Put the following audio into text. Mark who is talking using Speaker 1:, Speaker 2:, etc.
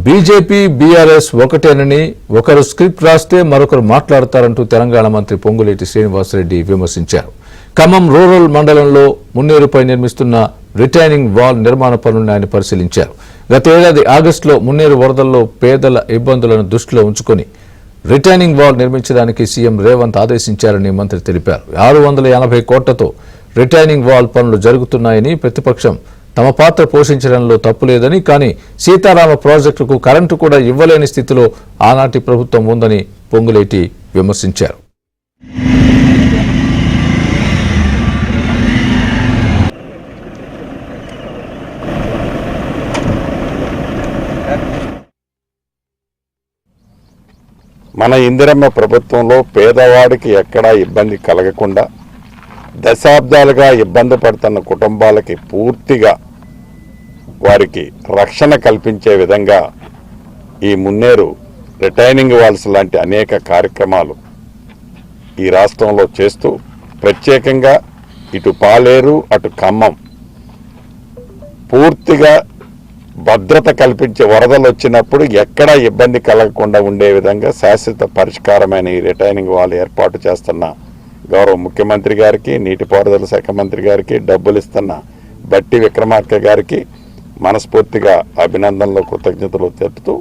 Speaker 1: BJP BRS ఒకటేనని ఒకరు script రాస్తే మరొకరు మాట్లాడతారంటూ తెలంగాణ మంత్రి పొంగులేటి శ్రీనివాసరెడ్డి విమర్శించారు. ఖమ్మం రూరల్ మండలంలో మున్నేరుపై నిర్మిస్తున్న రిటైనింగ్ వాల్ నిర్మాణ పనులను ఆయన పరిశీలించారు. గత ఏడాది ఆగస్టులో మున్నేరు వరదల్లో పేదల ఇబ్బందులను దృష్టిలో ఉంచుకొని రిటైనింగ్ వాల్ నిర్మించడానికి సీఎం రేవంత్ ఆదేశించారని మంత్రి తెలిపారు. 680 కోట్లతో రిటైనింగ్ వాల్ పనులు జరుగుతున్నాయని, ప్రతిపక్షం తమ పాత్ర పోషించడంలో తప్పులేదని, కానీ సీతారామ ప్రాజెక్టుకు కరెంటు కూడా ఇవ్వలేని స్థితిలో ఆనాటి ప్రభుత్వం ఉందని పొంగులేటి విమర్శించారు.
Speaker 2: మన ఇందిరమ్మ ప్రభుత్వంలో పేదవాడికి ఎక్కడా ఇబ్బంది కలగకుండా దశాబ్దాలుగా ఇబ్బంది పడుతున్న కుటుంబాలకి పూర్తిగా వారికి రక్షణ కల్పించే విధంగా ఈ మున్నేరు రిటైనింగ్ వాల్స్ లాంటి అనేక కార్యక్రమాలు ఈ రాష్ట్రంలో చేస్తూ ప్రత్యేకంగా ఇటు పాలేరు అటు ఖమ్మం పూర్తిగా భద్రత కల్పించే వరదలు వచ్చినప్పుడు ఎక్కడా ఇబ్బంది కలగకుండా ఉండే విధంగా శాశ్వత పరిష్కారమైన ఈ రిటైనింగ్ వాల్ ఏర్పాటు చేస్తున్న గౌరవ ముఖ్యమంత్రి గారికి, నీటిపారుదల శాఖ మంత్రి గారికి, డబ్బులు ఇస్తున్న బట్టి విక్రమార్క గారికి మనస్ఫూర్తిగా అభినందనలు, కృతజ్ఞతలు తెలుపుతూ